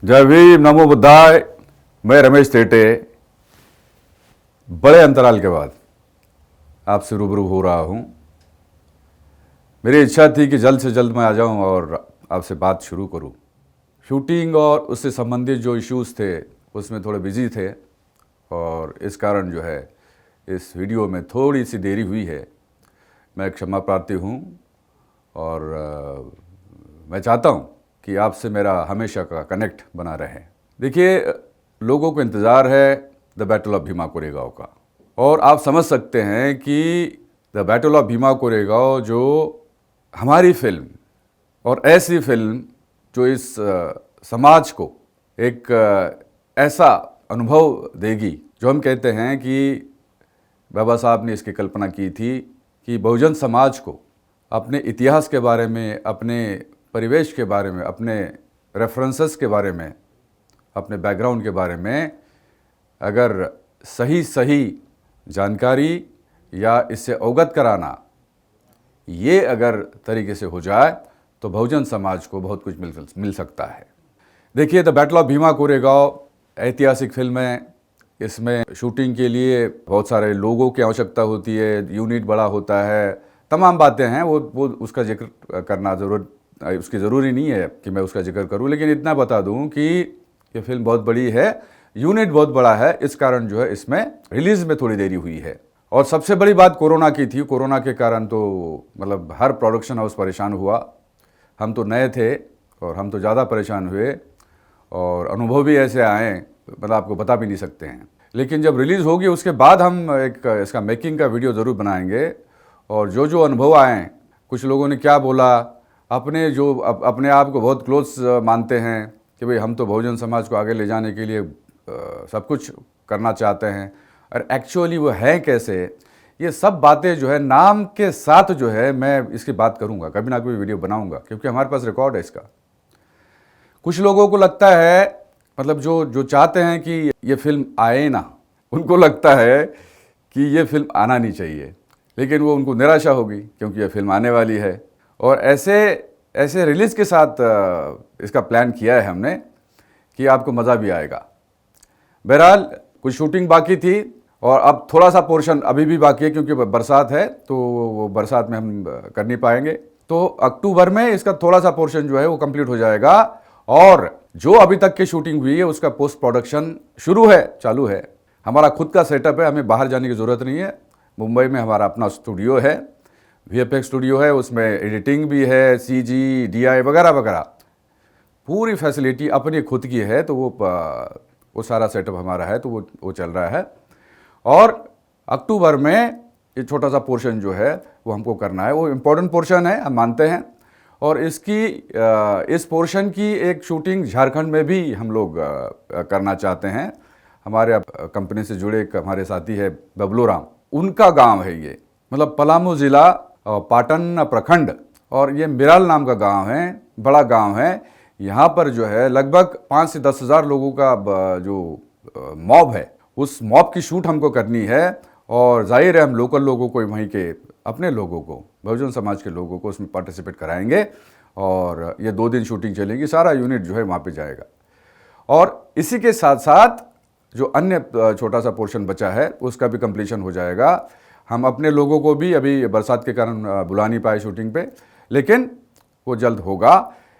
जय भीम, नमो बुद्धाय। मैं रमेश तेटे बड़े अंतराल के बाद आपसे रूबरू हो रहा हूँ। मेरी इच्छा थी कि जल्द से जल्द मैं आ जाऊँ और आपसे बात शुरू करूँ। शूटिंग और उससे संबंधित जो इश्यूज़ थे उसमें थोड़े बिजी थे और इस कारण जो है इस वीडियो में थोड़ी सी देरी हुई है। मैं क्षमा प्रार्थी हूँ और मैं चाहता हूँ कि आपसे मेरा हमेशा का कनेक्ट बना रहे। देखिए, लोगों को इंतज़ार है the battle of Bhima Koregaon का, और आप समझ सकते हैं कि the battle of Bhima Koregaon जो हमारी फिल्म और ऐसी फिल्म जो इस समाज को एक ऐसा अनुभव देगी जो हम कहते हैं कि बाबा साहब ने इसकी कल्पना की थी कि बहुजन समाज को अपने इतिहास के बारे में, अपने परिवेश के बारे में, अपने रेफरेंसेस के बारे में, अपने बैकग्राउंड के बारे में अगर सही जानकारी या इससे अवगत कराना, ये अगर तरीके से हो जाए तो बहुजन समाज को बहुत कुछ मिल सकता है। देखिए, the battle of Bhima Koregaon ऐतिहासिक फिल्म है। इसमें शूटिंग के लिए बहुत सारे लोगों की आवश्यकता होती है, यूनिट बड़ा होता है, तमाम बातें हैं। वो उसका जिक्र करना उसकी ज़रूरी नहीं है कि मैं उसका जिक्र करूं, लेकिन इतना बता दूं कि ये फिल्म बहुत बड़ी है, यूनिट बहुत बड़ा है, इस कारण जो है इसमें रिलीज़ में थोड़ी देरी हुई है। और सबसे बड़ी बात कोरोना की थी। कोरोना के कारण तो मतलब हर प्रोडक्शन हाउस परेशान हुआ। हम तो नए थे और हम तो ज़्यादा परेशान हुए और अनुभव भी ऐसे आए, मतलब आपको बता भी नहीं सकते हैं। लेकिन जब रिलीज़ होगी उसके बाद हम एक इसका मेकिंग का वीडियो ज़रूर बनाएंगे और जो अनुभव आए, कुछ लोगों ने क्या बोला, अपने आप को बहुत क्लोज मानते हैं कि भाई हम तो बहुजन समाज को आगे ले जाने के लिए सब कुछ करना चाहते हैं, और एक्चुअली वो है कैसे, ये सब बातें जो है नाम के साथ जो है मैं इसकी बात करूँगा, कभी ना कभी वीडियो बनाऊँगा, क्योंकि हमारे पास रिकॉर्ड है इसका। कुछ लोगों को लगता है, मतलब जो चाहते हैं कि ये फिल्म आए ना, उनको लगता है कि ये फिल्म आना नहीं चाहिए, लेकिन वो उनको निराशा होगी क्योंकि ये फिल्म आने वाली है। और ऐसे रिलीज़ के साथ इसका प्लान किया है हमने कि आपको मज़ा भी आएगा। बहरहाल कुछ शूटिंग बाकी थी और अब थोड़ा सा पोर्शन अभी भी बाकी है, क्योंकि बरसात है तो वो बरसात में हम कर नहीं पाएंगे। तो अक्टूबर में इसका थोड़ा सा पोर्शन जो है वो कंप्लीट हो जाएगा और जो अभी तक की शूटिंग हुई है उसका पोस्ट प्रोडक्शन चालू है। हमारा खुद का सेटअप है, हमें बाहर जाने की ज़रूरत नहीं है। मुंबई में हमारा अपना स्टूडियो है, VFX स्टूडियो है, उसमें एडिटिंग भी है, CG, DI वगैरह वगैरह पूरी फैसिलिटी अपनी खुद की है। तो वो सारा सेटअप हमारा है, तो वो चल रहा है। और अक्टूबर में ये छोटा सा पोर्शन जो है वो हमको करना है, वो इम्पोर्टेंट पोर्शन है, हम मानते हैं। और इस पोर्शन की एक शूटिंग झारखंड में भी हम लोग करना चाहते हैं। हमारे कंपनी से जुड़े एक हमारे साथी है बबलू राम, उनका गांव है ये, मतलब पलामू ज़िला पाटन प्रखंड, और ये मिराल नाम का गांव है, बड़ा गांव है। यहाँ पर जो है लगभग 5 से 10 हज़ार लोगों का जो मॉब है, उस मॉब की शूट हमको करनी है। और जाहिर है हम लोकल लोगों को, वहीं के अपने लोगों को, बहुजन समाज के लोगों को उसमें पार्टिसिपेट कराएंगे और ये 2 दिन शूटिंग चलेगी, सारा यूनिट जो है वहाँ पे जाएगा। और इसी के साथ साथ जो अन्य छोटा सा पोर्शन बचा है उसका भी कंप्लीशन हो जाएगा। हम अपने लोगों को भी अभी बरसात के कारण बुला नहीं पाए शूटिंग पे, लेकिन वो जल्द होगा।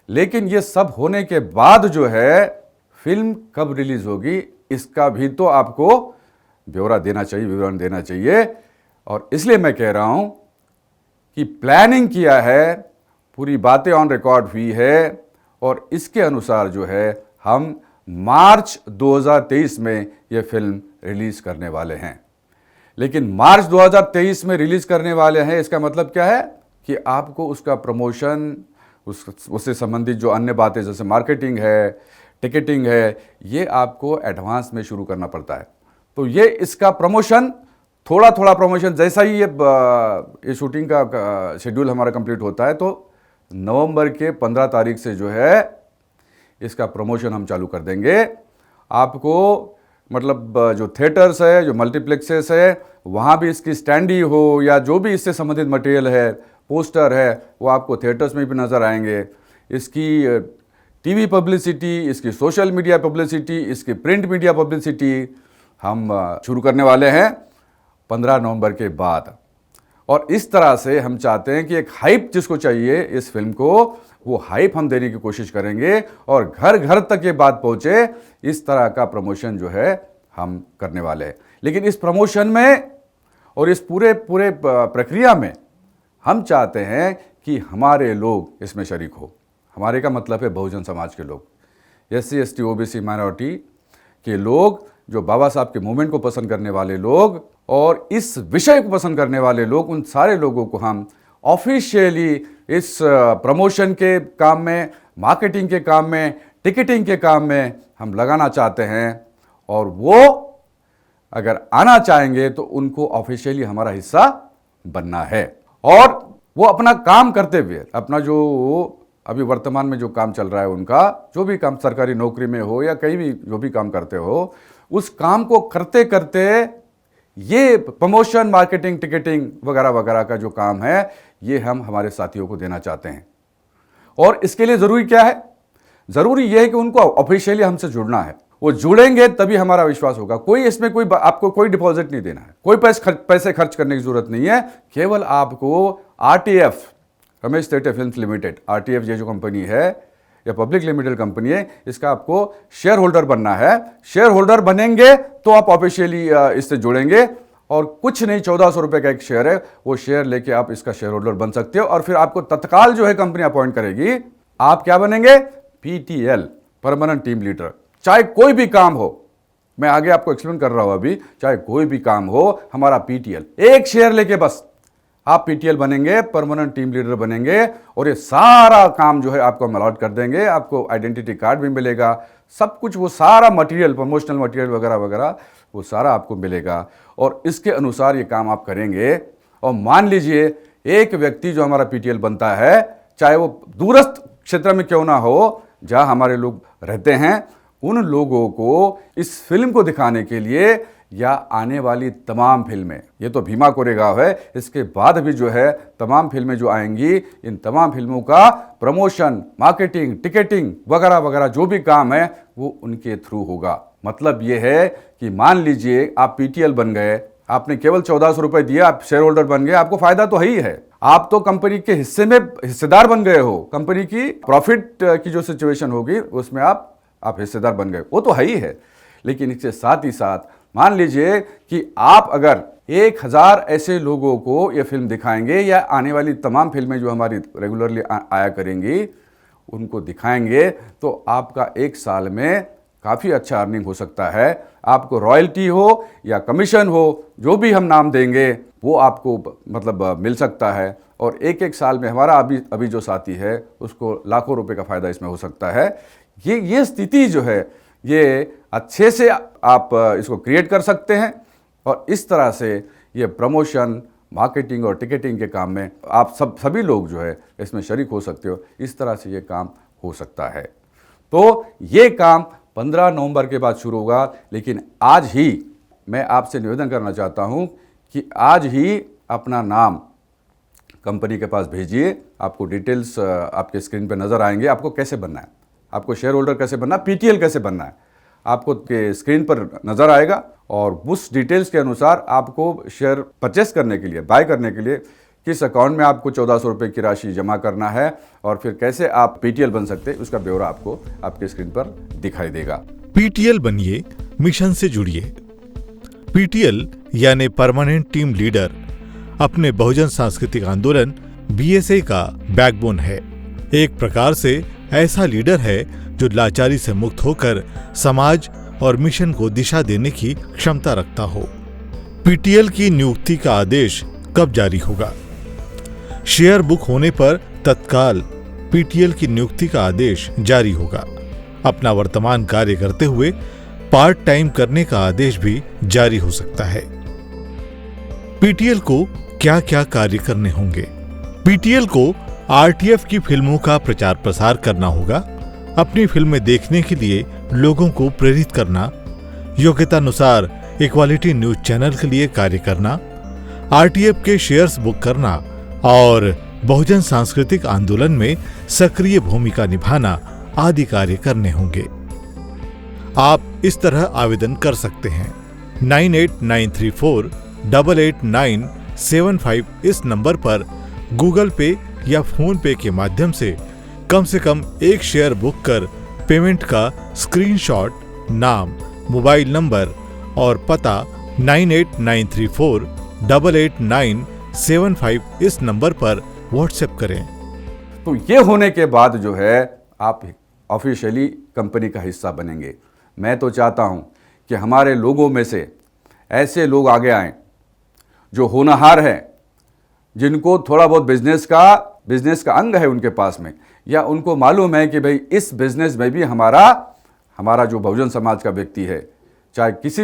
लेकिन ये सब होने के बाद जो है फिल्म कब रिलीज़ होगी इसका भी तो आपको ब्यौरा देना चाहिए, विवरण देना चाहिए। और इसलिए मैं कह रहा हूँ कि प्लानिंग किया है, पूरी बातें ऑन रिकॉर्ड हुई है, और इसके अनुसार जो है हम मार्च 2023 में ये फिल्म रिलीज़ करने वाले हैं। लेकिन मार्च 2023 में रिलीज़ करने वाले हैं, इसका मतलब क्या है कि आपको उसका प्रमोशन, उससे संबंधित जो अन्य बातें जैसे मार्केटिंग है, टिकटिंग है, ये आपको एडवांस में शुरू करना पड़ता है। तो ये इसका प्रमोशन, थोड़ा प्रमोशन, जैसा ही ये शूटिंग का शेड्यूल हमारा कंप्लीट होता है तो नवंबर के 15 तारीख से जो है इसका प्रमोशन हम चालू कर देंगे। आपको मतलब जो थिएटर्स है, जो मल्टीप्लेक्सेस है, वहाँ भी इसकी स्टैंडी हो या जो भी इससे संबंधित मटेरियल है, पोस्टर है, वो आपको थिएटर्स में भी नज़र आएंगे। इसकी टीवी पब्लिसिटी, इसकी सोशल मीडिया पब्लिसिटी, इसकी प्रिंट मीडिया पब्लिसिटी हम शुरू करने वाले हैं 15 नवंबर के बाद। और इस तरह से हम चाहते हैं कि एक हाइप जिसको चाहिए इस फिल्म को, वो हाइप हम देने की कोशिश करेंगे और घर घर तक ये बात पहुंचे, इस तरह का प्रमोशन जो है हम करने वाले हैं। लेकिन इस प्रमोशन में और इस पूरे प्रक्रिया में हम चाहते हैं कि हमारे लोग इसमें शरीक हो। हमारे का मतलब है बहुजन समाज के लोग, SC ST OBC माइनॉरिटी के लोग, जो बाबा साहब के मूवमेंट को पसंद करने वाले लोग और इस विषय को पसंद करने वाले लोग, उन सारे लोगों को हम ऑफिशियली इस प्रमोशन के काम में, मार्केटिंग के काम में, टिकटिंग के काम में हम लगाना चाहते हैं। और वो अगर आना चाहेंगे तो उनको ऑफिशियली हमारा हिस्सा बनना है। और वो अपना काम करते हुए, अपना जो अभी वर्तमान में जो काम चल रहा है उनका, जो भी काम सरकारी नौकरी में हो या कहीं भी जो भी काम करते हो, उस काम को करते करते ये प्रमोशन, मार्केटिंग, टिकटिंग वगैरह वगैरह का जो काम है, ये हम हमारे साथियों को देना चाहते हैं। और इसके लिए ज़रूरी क्या है? ज़रूरी यह है कि उनको ऑफिशियली हमसे जुड़ना है। वो जुड़ेंगे तभी हमारा विश्वास होगा। कोई इसमें आपको कोई डिपॉजिट नहीं देना है, कोई पैसे खर्च करने की जरूरत नहीं है। केवल आपको RTF, Ramesh Tete films limited, RTF ये जो कंपनी है, या पब्लिक लिमिटेड कंपनी है, इसका आपको शेयर होल्डर बनना है। शेयर होल्डर बनेंगे तो आप ऑफिशियली इससे जुड़ेंगे। और कुछ नहीं, 1400 रुपये का एक शेयर है, वो शेयर लेके आप इसका शेयर होल्डर बन सकते हो। और फिर आपको तत्काल जो है कंपनी अपॉइंट करेगी। आप क्या बनेंगे? PTL, permanent team leader. चाहे कोई भी काम हो, मैं आगे आपको एक्सप्लेन कर रहा हूं अभी, चाहे कोई भी काम हो, हमारा PTL, एक शेयर लेके बस आप PTL बनेंगे, परमानेंट टीम लीडर बनेंगे। और ये सारा काम जो है आपको हम अलॉट कर देंगे। आपको आइडेंटिटी कार्ड भी मिलेगा, सब कुछ, वो सारा मटेरियल, प्रमोशनल मटेरियल वगैरह वगैरह, वो सारा आपको मिलेगा। और इसके अनुसार ये काम आप करेंगे। और मान लीजिए एक व्यक्ति जो हमारा PTL बनता है, चाहे वो दूरस्थ क्षेत्र में क्यों ना हो, जहां हमारे लोग रहते हैं, उन लोगों को इस फिल्म को दिखाने के लिए या आने वाली तमाम फिल्में, ये तो भीमा कोरेगांव है, इसके बाद भी जो है तमाम फिल्में जो आएंगी, इन तमाम फिल्मों का प्रमोशन, मार्केटिंग, टिकटिंग वगैरह वगैरह जो भी काम है वो उनके थ्रू होगा। मतलब ये है कि मान लीजिए आप PTL बन गए, आपने केवल 1400 रुपये दिए, आप शेयर होल्डर बन गए, आपको फायदा तो है ही है। आप तो कंपनी के हिस्से में हिस्सेदार बन गए हो। कंपनी की प्रॉफिट की जो सिचुएशन होगी उसमें आप हिस्सेदार बन गए, वो तो है ही है। लेकिन इसके साथ ही साथ मान लीजिए कि आप अगर 1000 ऐसे लोगों को ये फिल्म दिखाएंगे, या आने वाली तमाम फिल्में जो हमारी रेगुलरली आया करेंगी उनको दिखाएंगे, तो आपका एक साल में काफ़ी अच्छा अर्निंग हो सकता है। आपको रॉयल्टी हो या कमीशन हो, जो भी हम नाम देंगे वो आपको मतलब मिल सकता है। और एक साल में हमारा अभी जो साथी है उसको लाखों रुपए का फ़ायदा इसमें हो सकता है। ये स्थिति जो है, ये अच्छे से आप इसको क्रिएट कर सकते हैं। और इस तरह से ये प्रमोशन, मार्केटिंग और टिकटिंग के काम में आप सभी लोग जो है इसमें शरीक हो सकते हो। इस तरह से ये काम हो सकता है। तो ये काम 15 नवंबर के बाद शुरू होगा। लेकिन आज ही मैं आपसे निवेदन करना चाहता हूं कि आज ही अपना नाम कंपनी के पास भेजिए। आपको डिटेल्स आपके स्क्रीन पे नज़र आएंगे। आपको कैसे बनना है, आपको शेयर होल्डर कैसे बनना है, PTL कैसे बनना है, आपको के स्क्रीन पर नज़र आएगा। और उस डिटेल्स के अनुसार आपको शेयर परचेस करने के लिए, बाय करने के लिए किस अकाउंट में आपको 1400 रुपये की राशि जमा करना है और फिर कैसे आप PTL बन सकते हैं, उसका ब्यौरा आपको आपके स्क्रीन पर दिखाई देगा। PTL बनिए, मिशन से जुड़िए। PTL यानी परमानेंट टीम लीडर अपने बहुजन सांस्कृतिक आंदोलन BSA का बैकबोन है। एक प्रकार से ऐसा लीडर है जो लाचारी से मुक्त होकर समाज और मिशन को दिशा देने की क्षमता रखता हो। PTL की नियुक्ति का आदेश कब जारी होगा? शेयर बुक होने पर तत्काल PTL की नियुक्ति का आदेश जारी होगा। अपना वर्तमान कार्य करते हुए पार्ट टाइम करने का आदेश भी जारी हो सकता है। PTL को क्या क्या कार्य करने होंगे? PTL को RTF की फिल्मों का प्रचार प्रसार करना होगा, अपनी फिल्में देखने के लिए लोगों को प्रेरित करना, योग्यतानुसार इक्वालिटी न्यूज चैनल के लिए कार्य करना, RTF के शेयर्स बुक करना और बहुजन सांस्कृतिक आंदोलन में सक्रिय भूमिका निभाना आदि कार्य करने होंगे। आप इस तरह आवेदन कर सकते हैं। 9893488975 इस नंबर पर गूगल पे या फोन पे के माध्यम से कम एक शेयर बुक कर पेमेंट का स्क्रीनशॉट, नाम, मोबाइल नंबर और पता 9893488975 इस नंबर पर व्हाट्सएप करें। तो ये होने के बाद जो है आप ऑफिशियली कंपनी का हिस्सा बनेंगे। मैं तो चाहता हूं कि हमारे लोगों में से ऐसे लोग आगे आएं जो होनहार हैं, जिनको थोड़ा बहुत बिजनेस का अंग है उनके पास में, या उनको मालूम है कि भाई इस बिजनेस में भी हमारा जो बहुजन समाज का व्यक्ति है, चाहे किसी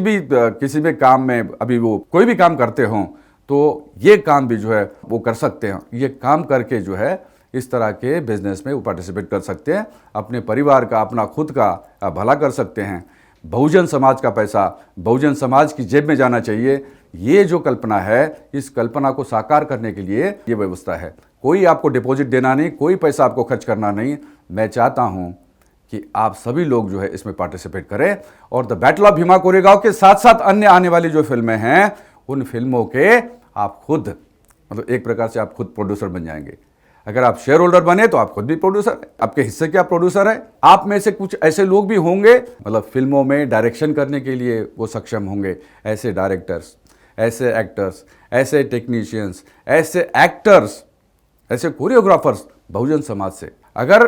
भी काम में अभी वो कोई भी काम करते हों, तो ये काम भी जो है वो कर सकते हैं। ये काम करके जो है इस तरह के बिजनेस में वो पार्टिसिपेट कर सकते हैं, अपने परिवार का, अपना खुद का भला कर सकते हैं। बहुजन समाज का पैसा बहुजन समाज की जेब में जाना चाहिए। ये जो कल्पना है, इस कल्पना को साकार करने के लिए ये व्यवस्था है। कोई आपको डिपॉजिट देना नहीं, कोई पैसा आपको खर्च करना नहीं। मैं चाहता हूं कि आप सभी लोग जो है इसमें पार्टिसिपेट करें और the battle of Bhima Koregaon के साथ साथ अन्य आने वाली जो फिल्में हैं, उन फिल्मों के आप खुद, मतलब एक प्रकार से आप खुद प्रोड्यूसर बन जाएंगे। अगर आप शेयर होल्डर बने तो आप खुद भी प्रोड्यूसर है, आपके हिस्से के आप प्रोड्यूसर है। आप में से कुछ ऐसे लोग भी होंगे, मतलब फिल्मों में डायरेक्शन करने के लिए वो सक्षम होंगे। ऐसे डायरेक्टर्स, ऐसे एक्टर्स, ऐसे टेक्नीशियंस, ऐसे एक्टर्स, ऐसे कोरियोग्राफर्स बहुजन समाज से अगर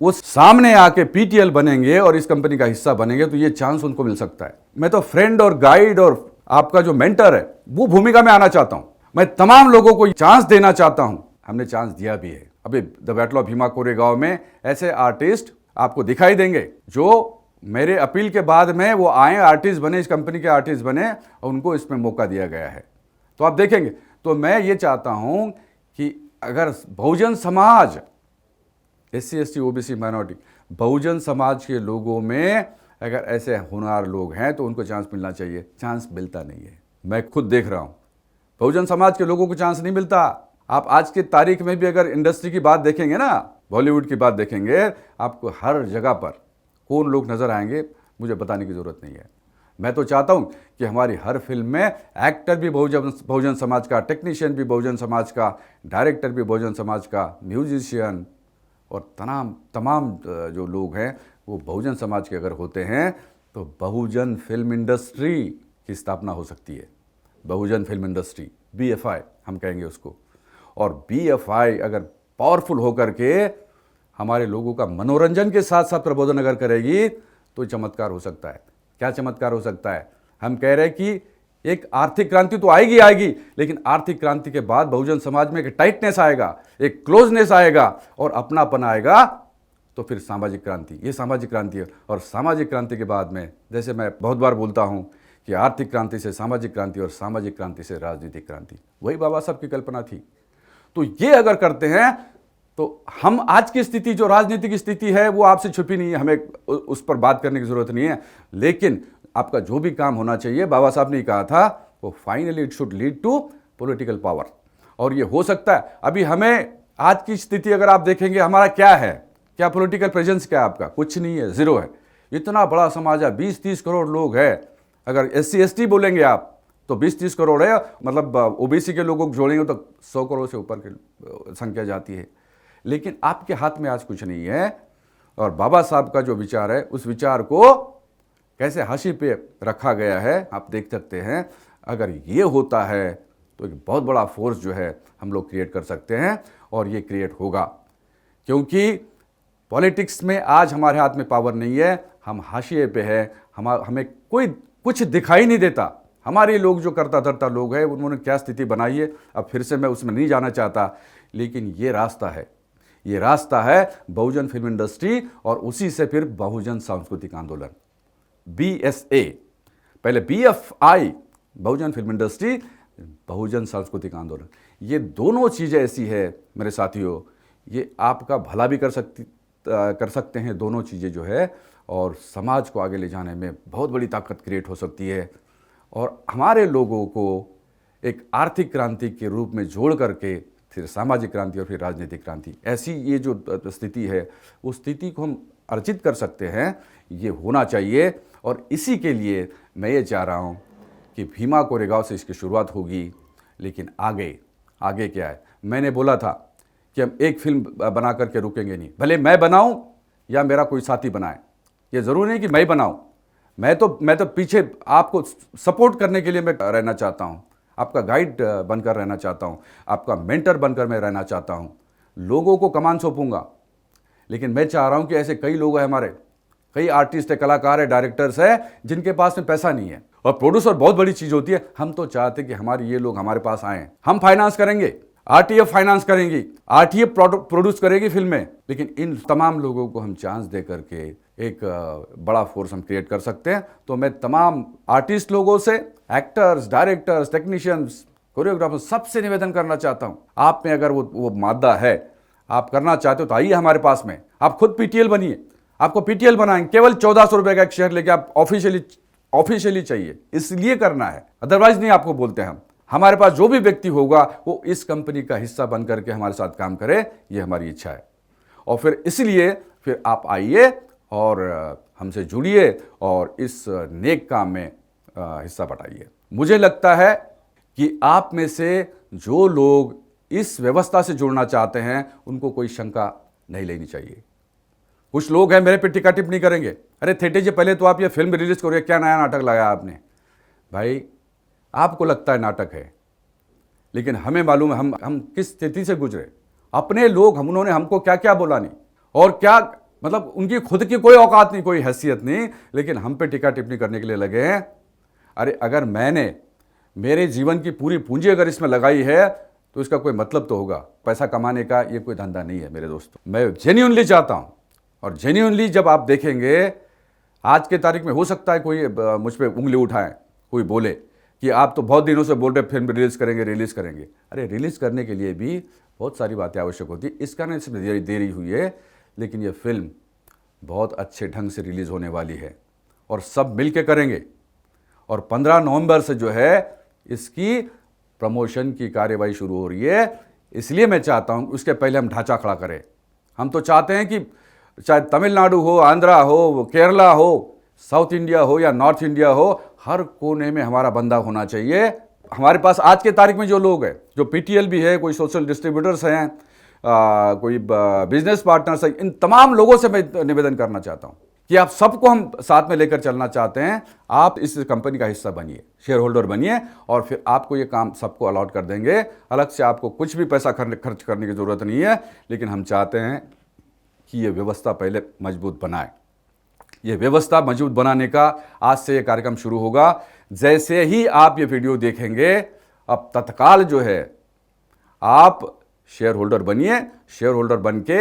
वो सामने आके पीटीएल बनेंगे और इस कंपनी का हिस्सा बनेंगे, तो ये चांस उनको मिल सकता है। मैं तो फ्रेंड और गाइड और आपका जो मेंटर है, वो भूमिका में आना चाहता हूं। मैं तमाम लोगों को चांस देना चाहता हूं। हमने चांस दिया भी है। अभी the battle of Bhima Koregaon में ऐसे आर्टिस्ट आपको दिखाई देंगे जो मेरे अपील के बाद में वो आए, आर्टिस्ट बने, इस कंपनी के आर्टिस्ट बने और उनको इसमें मौका दिया गया है। तो आप देखेंगे। तो मैं ये चाहता हूं कि अगर Bahujan Samaj, SC ST OBC minority, Bahujan Samaj के लोगों में अगर ऐसे होनहार लोग हैं तो उनको चांस मिलना चाहिए। चांस मिलता नहीं है। मैं खुद देख रहा हूं, बहुजन समाज के लोगों को चांस नहीं मिलता। आप आज की तारीख में भी अगर इंडस्ट्री की बात देखेंगे ना, बॉलीवुड की बात देखेंगे, आपको हर जगह पर कौन लोग नजर आएंगे, मुझे बताने की जरूरत नहीं है। मैं तो चाहता हूं कि हमारी हर फिल्म में एक्टर भी बहुजन समाज का, टेक्नीशियन भी बहुजन समाज का, डायरेक्टर भी बहुजन समाज का, म्यूजिशियन और तमाम जो लोग हैं वो बहुजन समाज के अगर होते हैं तो बहुजन फिल्म इंडस्ट्री की स्थापना हो सकती है। बहुजन फिल्म इंडस्ट्री, BFI हम कहेंगे उसको। और BFI अगर पावरफुल होकर के हमारे लोगों का मनोरंजन के साथ साथ प्रबोधन अगर करेगी तो चमत्कार हो सकता है। क्या चमत्कार हो सकता है? हम कह रहे हैं कि एक आर्थिक क्रांति तो आएगी, लेकिन आर्थिक क्रांति के बाद बहुजन समाज में एक टाइटनेस आएगा, एक क्लोजनेस आएगा और अपनापन आएगा, तो फिर सामाजिक क्रांति, ये सामाजिक क्रांति है। और सामाजिक क्रांति के बाद में, जैसे मैं बहुत बार बोलता हूं कि आर्थिक क्रांति से सामाजिक क्रांति और सामाजिक क्रांति से राजनीतिक क्रांति, वही बाबा साहब की कल्पना थी। तो ये अगर करते हैं तो हम आज की स्थिति, जो राजनीतिक स्थिति है, वो आपसे छुपी नहीं है, हमें उस पर बात करने की जरूरत नहीं है। लेकिन आपका जो भी काम होना चाहिए, बाबा साहब ने कहा था, वो finally it should lead to political power. और ये हो सकता है। अभी हमें आज की स्थिति अगर आप देखेंगे, हमारा क्या है, क्या पॉलिटिकल प्रेजेंस क्या है आपका? कुछ नहीं है, जीरो है। इतना बड़ा समाज है, 20-30 करोड़ लोग हैं। अगर SC ST बोलेंगे आप तो 20-30 करोड़ है, मतलब OBC के लोगों को जोड़ेंगे तो 100 करोड़ से ऊपर की संख्या जाती है। लेकिन आपके हाथ में आज कुछ नहीं है। और बाबा साहब का जो विचार है, उस विचार को कैसे हाशिए पे रखा गया है आप देख सकते हैं। अगर ये होता है तो एक बहुत बड़ा फोर्स जो है हम लोग क्रिएट कर सकते हैं, और ये क्रिएट होगा। क्योंकि पॉलिटिक्स में आज हमारे हाथ में पावर नहीं है, हम हाशिए पे है, हमें कोई कुछ दिखाई नहीं देता। हमारे लोग जो करता धरता लोग हैं, उन्होंने क्या स्थिति बनाई है, अब फिर से मैं उसमें नहीं जाना चाहता। लेकिन ये रास्ता है, ये रास्ता है बहुजन फिल्म इंडस्ट्री, और उसी से फिर बहुजन सांस्कृतिक आंदोलन, BSA, पहले BFI, बहुजन फिल्म इंडस्ट्री, बहुजन सांस्कृतिक आंदोलन। ये दोनों चीज़ें ऐसी है मेरे साथियों, ये आपका भला भी कर सकते हैं दोनों चीज़ें जो है, और समाज को आगे ले जाने में बहुत बड़ी ताकत क्रिएट हो सकती है। और हमारे लोगों को एक आर्थिक क्रांति के रूप में जोड़ करके फिर सामाजिक क्रांति और फिर राजनीतिक क्रांति, ऐसी ये जो स्थिति है, उस स्थिति को हम अर्जित कर सकते हैं, ये होना चाहिए। और इसी के लिए मैं ये चाह रहा हूँ कि भीमा कोरेगांव से इसकी शुरुआत होगी, लेकिन आगे क्या है, मैंने बोला था कि हम एक फिल्म बना करके रुकेंगे नहीं, भले मैं बनाऊं या मेरा कोई साथी बनाए, ये ज़रूरी नहीं कि मैं बनाऊं। मैं तो पीछे आपको सपोर्ट करने के लिए मैं रहना चाहता हूं, आपका गाइड बनकर रहना चाहता हूं, आपका मेंटर बनकर मैं रहना चाहता हूं। लोगों को कमान सौंपूंगा, लेकिन मैं चाह रहा हूं कि ऐसे कई लोग हैं हमारे, कई आर्टिस्ट है, कलाकार है, डायरेक्टर्स है, जिनके पास में पैसा नहीं है। और प्रोड्यूसर बहुत बड़ी चीज़ होती है। हम तो चाहते कि हमारे ये लोग हमारे पास आएँ, हम फाइनेंस करेंगे, आरटीएफ फाइनेंस करेंगी, आरटीएफ प्रोड्यूस करेगी फिल्में, लेकिन इन तमाम लोगों को हम चांस दे करके एक बड़ा फोर्स हम क्रिएट कर सकते हैं। तो मैं तमाम आर्टिस्ट लोगों से, एक्टर्स, डायरेक्टर्स, टेक्नीशियंस, कोरियोग्राफर्स, सबसे निवेदन करना चाहता हूं, आप में अगर वो मादा है, आप करना चाहते हो तो आइए हमारे पास में, आप खुद पीटीएल बनिए, आपको पीटीएल बनाएंगे। केवल 1400 रुपए का एक शेयर लेके आप ऑफिशियली चाहिए, इसलिए करना है, अदरवाइज नहीं आपको बोलते हम। हमारे पास जो भी व्यक्ति होगा वो इस कंपनी का हिस्सा बन करके हमारे साथ काम करे, ये हमारी इच्छा है। और फिर इसलिए फिर आप आइए और हमसे जुड़िए और इस नेक काम में हिस्सा बटाइए। मुझे लगता है कि आप में से जो लोग इस व्यवस्था से जुड़ना चाहते हैं उनको कोई शंका नहीं लेनी चाहिए। कुछ लोग हैं मेरे पे टीका टिप्पणी करेंगे, अरे थेटे जी पहले तो आप ये फिल्म रिलीज करो, क्या नया नाटक लगाया आपने। भाई आपको लगता है नाटक है, लेकिन हमें मालूम है हम किस स्थिति से गुजरे। अपने लोग उन्होंने हमको क्या क्या बोला नहीं, और क्या मतलब उनकी खुद की कोई औकात नहीं, कोई हैसियत नहीं, लेकिन हम पे टीका टिप्पणी करने के लिए लगे हैं। अरे अगर मैंने मेरे जीवन की पूरी पूंजी अगर इसमें लगाई है तो इसका कोई मतलब तो होगा। पैसा कमाने का ये कोई धंधा नहीं है मेरे दोस्तों। मैं जेन्युइनली चाहता हूँ, और जेन्युइनली जब आप देखेंगे, आज के तारीख में हो सकता है कोई मुझ पर उंगली उठाए, कोई बोले कि आप तो बहुत दिनों से बोल रहे फिल्म रिलीज़ करेंगे। अरे रिलीज़ करने के लिए भी बहुत सारी बातें आवश्यक होती है, इस कारण इसमें देरी हुई है, लेकिन ये फिल्म बहुत अच्छे ढंग से रिलीज़ होने वाली है और सब मिल के करेंगे। और 15 नवंबर से जो है इसकी प्रमोशन की कार्यवाही शुरू हो रही है। इसलिए मैं चाहता हूँ उसके पहले हम ढांचा खड़ा करें। हम तो चाहते हैं कि चाहे तमिलनाडु हो, आंध्रा हो, केरला हो, साउथ इंडिया हो या नॉर्थ इंडिया हो, हर कोने में हमारा बंदा होना चाहिए। हमारे पास आज के तारीख में जो लोग हैं, जो पीटीएल भी है, कोई सोशल डिस्ट्रीब्यूटर्स हैं, कोई बिजनेस पार्टनर्स हैं, इन तमाम लोगों से मैं निवेदन करना चाहता हूं कि आप सबको हम साथ में लेकर चलना चाहते हैं। आप इस कंपनी का हिस्सा बनिए, शेयर होल्डर बनिए, और फिर आपको ये काम सबको अलॉट कर देंगे। अलग से आपको कुछ भी पैसा खर्च करने की ज़रूरत नहीं है, लेकिन हम चाहते हैं कि ये व्यवस्था पहले मजबूत बनाए। ये व्यवस्था मजबूत बनाने का आज से ये कार्यक्रम शुरू होगा। जैसे ही आप ये वीडियो देखेंगे, अब तत्काल जो है आप शेयर होल्डर बनिए। शेयर होल्डर बन के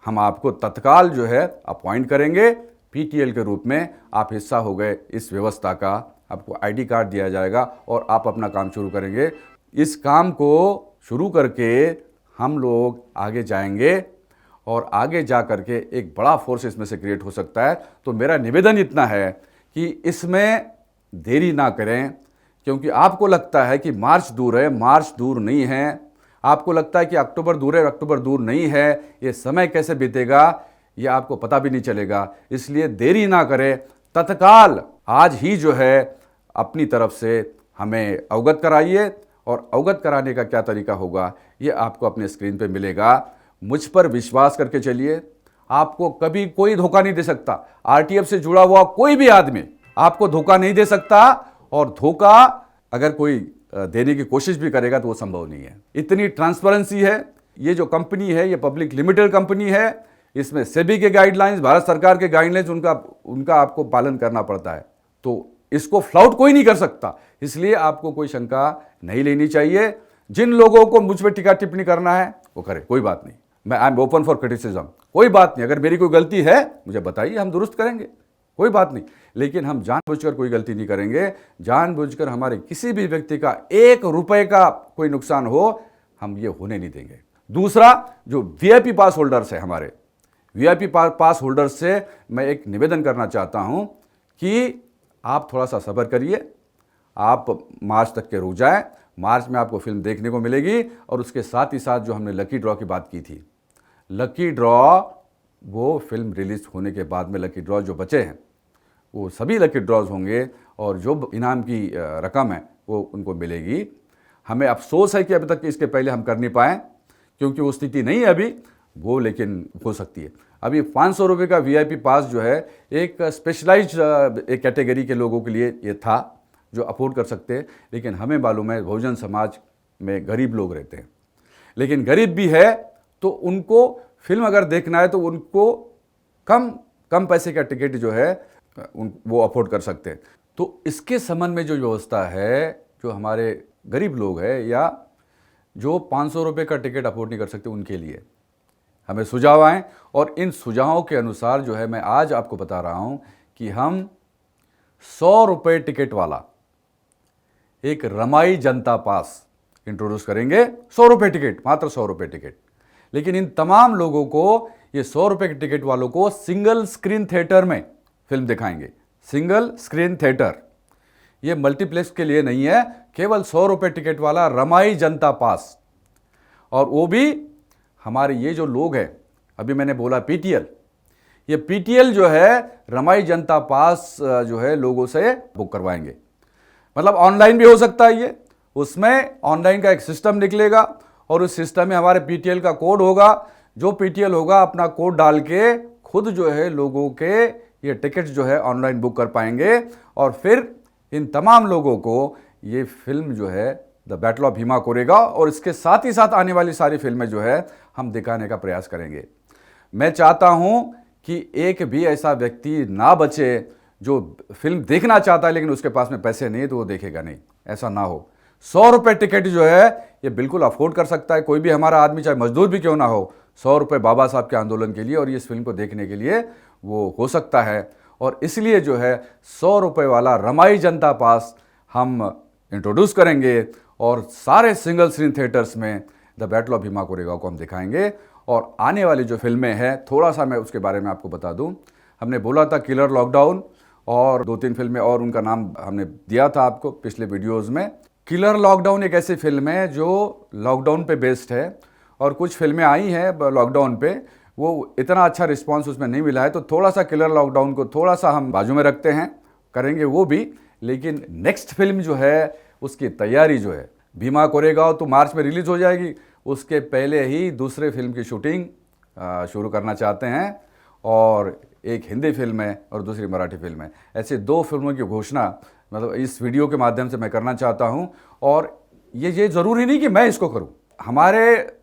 हम आपको तत्काल जो है अपॉइंट करेंगे पीटीएल के रूप में। आप हिस्सा हो गए इस व्यवस्था का, आपको आईडी कार्ड दिया जाएगा और आप अपना काम शुरू करेंगे। इस काम को शुरू करके हम लोग आगे जाएंगे और आगे जा करके एक बड़ा फोर्स इसमें से क्रिएट हो सकता है। तो मेरा निवेदन इतना है कि इसमें देरी ना करें, क्योंकि आपको लगता है कि मार्च दूर है, मार्च दूर नहीं है। आपको लगता है कि अक्टूबर दूर है, अक्टूबर दूर नहीं है। ये समय कैसे बीतेगा ये आपको पता भी नहीं चलेगा। इसलिए देरी ना करें, तत्काल आज ही जो है अपनी तरफ से हमें अवगत कराइए। और अवगत कराने का क्या तरीका होगा ये आपको अपने स्क्रीन पे मिलेगा। मुझ पर विश्वास करके चलिए, आपको कभी कोई धोखा नहीं दे सकता। आरटीएफ से जुड़ा हुआ कोई भी आदमी आपको धोखा नहीं दे सकता, और धोखा अगर कोई देने की कोशिश भी करेगा तो वो संभव नहीं है। इतनी ट्रांसपेरेंसी है। ये जो कंपनी है ये पब्लिक लिमिटेड कंपनी है, इसमें सेबी के गाइडलाइंस, भारत सरकार के गाइडलाइंस उनका आपको पालन करना पड़ता है। तो इसको फ्लाउट कोई नहीं कर सकता, इसलिए आपको कोई शंका नहीं लेनी चाहिए। जिन लोगों को मुझ पर टीका टिप्पणी करना है वो करे, कोई बात नहीं। मैं I am open for criticism, कोई बात नहीं। अगर मेरी कोई गलती है मुझे बताइए, हम दुरुस्त करेंगे, कोई बात नहीं। लेकिन हम जानबूझकर कोई गलती नहीं करेंगे। जानबूझकर हमारे किसी भी व्यक्ति का 1 रुपए का कोई नुकसान हो, हम ये होने नहीं देंगे। दूसरा, जो वीआईपी पास होल्डर्स है, हमारे वीआईपी पास होल्डर्स से मैं एक निवेदन करना चाहता हूं कि आप थोड़ा सा सब्र करिए। आप मार्च तक के रुक जाएं। मार्च में आपको फिल्म देखने को मिलेगी। और उसके साथ ही साथ जो हमने लकी ड्रॉ की बात की थी, लकी ड्रॉ वो फिल्म रिलीज होने के बाद में लकी ड्रॉ जो बचे हैं वो सभी लकी ड्रॉज होंगे और जो इनाम की रकम है वो उनको मिलेगी। हमें अफसोस है कि अभी तक इसके पहले हम कर नहीं पाए क्योंकि वो स्थिति नहीं है अभी वो, लेकिन हो सकती है। अभी 500 रुपये का वीआईपी पास जो है एक स्पेशलाइज्ड एक कैटेगरी के लोगों के लिए ये था जो अफोर्ड कर सकते हैं, लेकिन हमें मालूम है बहुजन समाज में गरीब लोग रहते हैं, लेकिन गरीब भी है तो उनको फिल्म अगर देखना है तो उनको कम पैसे का टिकट जो है वो अफोर्ड कर सकते हैं। तो इसके संबंध में जो व्यवस्था है, जो हमारे गरीब लोग हैं या जो 500 रुपये का टिकट अफोर्ड नहीं कर सकते उनके लिए हमें सुझाव आए, और इन सुझावों के अनुसार जो है मैं आज आपको बता रहा हूं कि हम 100 रुपये टिकट वाला एक रमाई जनता पास इंट्रोड्यूस करेंगे। 100 रुपये टिकट, मात्र 100 रुपये टिकट। लेकिन इन तमाम लोगों को, ये 100 रुपये के टिकट वालों को सिंगल स्क्रीन थिएटर में फिल्म दिखाएंगे। सिंगल स्क्रीन थिएटर, ये मल्टीप्लेक्स के लिए नहीं है, केवल 100 रुपये टिकट वाला रमाई जनता पास। और वो भी हमारे ये जो लोग हैं, अभी मैंने बोला पीटीएल, ये पीटीएल जो है रमाई जनता पास जो है लोगों से बुक करवाएंगे। मतलब ऑनलाइन भी हो सकता है ये, उसमें ऑनलाइन का एक सिस्टम निकलेगा और उस सिस्टम में हमारे पीटीएल का कोड होगा। जो पीटीएल होगा अपना कोड डाल के खुद जो है लोगों के ये टिकट जो है ऑनलाइन बुक कर पाएंगे, और फिर इन तमाम लोगों को ये फिल्म जो है the battle of Bhima Koregaon और इसके साथ ही साथ आने वाली सारी फिल्में जो है हम दिखाने का प्रयास करेंगे। मैं चाहता हूं कि एक भी ऐसा व्यक्ति ना बचे जो फिल्म देखना चाहता है लेकिन उसके पास में पैसे नहीं है तो वो देखेगा नहीं, ऐसा ना हो। 100 रुपये टिकट जो है ये बिल्कुल अफोर्ड कर सकता है कोई भी हमारा आदमी, चाहे मजदूर भी क्यों ना हो। 100 रुपये बाबा साहब के आंदोलन के लिए और इस फिल्म को देखने के लिए वो हो सकता है, और इसलिए जो है 100 रुपये वाला रमाई जनता पास हम इंट्रोड्यूस करेंगे और सारे सिंगल स्क्रीन थिएटर्स में the battle of Bhima Koregaon को हम दिखाएंगे। और आने वाली जो फिल्में हैं थोड़ा सा मैं उसके बारे में आपको बता दूं। हमने बोला था किलर लॉकडाउन और 2-3 फिल्में और उनका नाम हमने दिया था आपको पिछले वीडियोज़ में। किलर लॉकडाउन एक ऐसी फिल्म है जो लॉकडाउन पे बेस्ड है, और कुछ फिल्में आई हैं लॉकडाउन पे, वो इतना अच्छा रिस्पांस उसमें नहीं मिला है, तो थोड़ा सा किलर लॉकडाउन को थोड़ा सा हम बाजू में रखते हैं, करेंगे वो भी। लेकिन नेक्स्ट फिल्म जो है उसकी तैयारी जो है, भीमा कोरेगांव तो मार्च में रिलीज हो जाएगी, उसके पहले ही दूसरे फिल्म की शूटिंग शुरू करना चाहते हैं, और एक हिंदी फिल्म है और दूसरी मराठी फिल्म है। ऐसे 2 फिल्मों की घोषणा मतलब इस वीडियो के माध्यम से मैं करना चाहता हूं। और ये ज़रूरी नहीं कि मैं इसको करूं, हमारे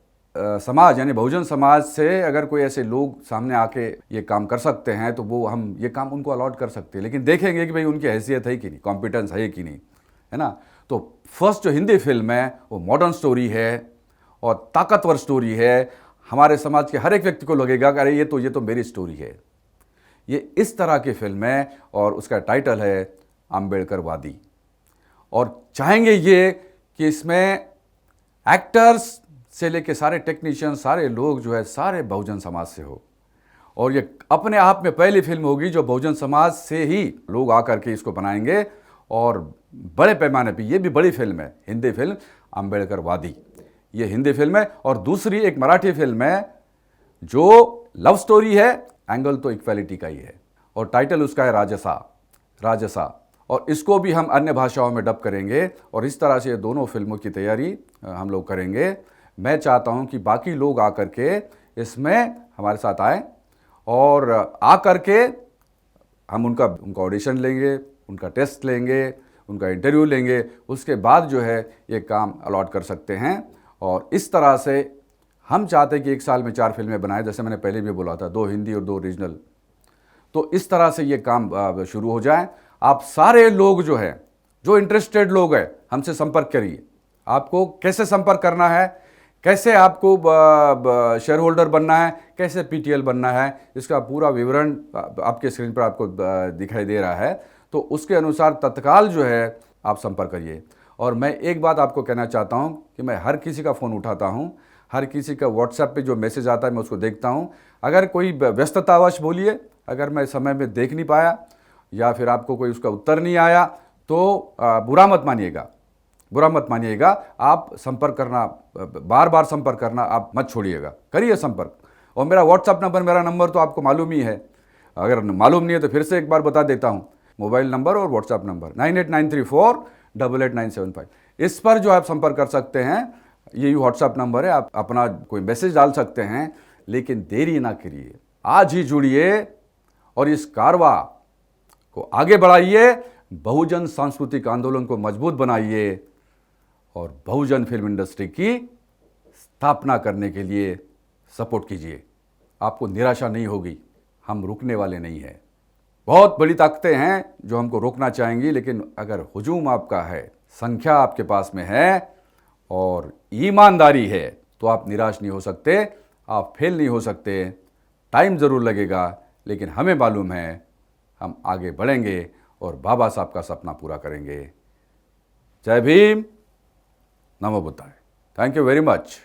समाज यानी बहुजन समाज से अगर कोई ऐसे लोग सामने आके ये काम कर सकते हैं तो वो हम ये काम उनको अलॉट कर सकते हैं, लेकिन देखेंगे कि भाई उनकी हैसियत है कि नहीं, कॉम्पिटेंस है कि नहीं, है ना। तो फर्स्ट जो हिंदी फिल्म है वो मॉडर्न स्टोरी है और ताकतवर स्टोरी है। हमारे समाज के हर एक व्यक्ति को लगेगा कि अरे ये तो मेरी स्टोरी है। ये इस तरह की फिल्म है और उसका टाइटल है अम्बेडकर वादी। और चाहेंगे ये कि इसमें एक्टर्स से लेके सारे टेक्नीशियन, सारे लोग जो है सारे बहुजन समाज से हो, और ये अपने आप में पहली फिल्म होगी जो बहुजन समाज से ही लोग आकर के इसको बनाएंगे, और बड़े पैमाने पे ये भी बड़ी फिल्म है, हिंदी फिल्म अम्बेडकर वादी, ये हिंदी फिल्म है। और दूसरी एक मराठी फिल्म है जो लव स्टोरी है, एंगल तो इक्वालिटी का ही है, और टाइटल उसका है राजसा, और इसको भी हम अन्य भाषाओं में डब करेंगे, और इस तरह से ये दोनों फिल्मों की तैयारी हम लोग करेंगे। मैं चाहता हूं कि बाकी लोग आकर के इसमें हमारे साथ आए, और आकर के हम उनका ऑडिशन लेंगे, उनका टेस्ट लेंगे, उनका इंटरव्यू लेंगे, उसके बाद जो है ये काम अलॉट कर सकते हैं। और इस तरह से हम चाहते हैं कि 1 साल में 4 फिल्में बनाएं, जैसे मैंने पहले भी बोला था, 2 हिंदी और 2 रीजनल। तो इस तरह से ये काम शुरू हो जाए। आप सारे लोग जो है, जो इंटरेस्टेड लोग हैं, हमसे संपर्क करिए। आपको कैसे संपर्क करना है, कैसे आपको शेयर होल्डर बनना है, कैसे पीटीएल बनना है, इसका पूरा विवरण आपके स्क्रीन पर आपको दिखाई दे रहा है। तो उसके अनुसार तत्काल जो है आप संपर्क करिए। और मैं एक बात आपको कहना चाहता हूं कि मैं हर किसी का फ़ोन उठाता हूं, हर किसी का व्हाट्सएप पे जो मैसेज आता है मैं उसको देखता हूं। अगर कोई व्यस्ततावश बोलिए, अगर मैं समय में देख नहीं पाया या फिर आपको कोई उसका उत्तर नहीं आया तो बुरा मत मानिएगा। आप संपर्क करना, बार बार संपर्क करना आप मत छोड़िएगा, करिए संपर्क। और मेरा व्हाट्सअप नंबर, मेरा नंबर तो आपको मालूम ही है। अगर मालूम नहीं है तो फिर से एक बार बता देता हूँ, मोबाइल नंबर और व्हाट्सअप नंबर 9893488975। इस पर जो आप संपर्क कर सकते हैं, यही व्हाट्सअप नंबर है। आप अपना कोई मैसेज डाल सकते हैं, लेकिन देरी ना करिए, आज ही जुड़िए और इस कारवा को आगे बढ़ाइए, बहुजन सांस्कृतिक आंदोलन को मजबूत बनाइए और बहुजन फिल्म इंडस्ट्री की स्थापना करने के लिए सपोर्ट कीजिए। आपको निराशा नहीं होगी, हम रुकने वाले नहीं हैं। बहुत बड़ी ताकतें हैं जो हमको रोकना चाहेंगी, लेकिन अगर हुजूम आपका है, संख्या आपके पास में है और ईमानदारी है, तो आप निराश नहीं हो सकते, आप फेल नहीं हो सकते। टाइम ज़रूर लगेगा, लेकिन हमें मालूम है हम आगे बढ़ेंगे और बाबा साहब का सपना पूरा करेंगे। जय भीम, नमो बुद्धाय। Thank you very much.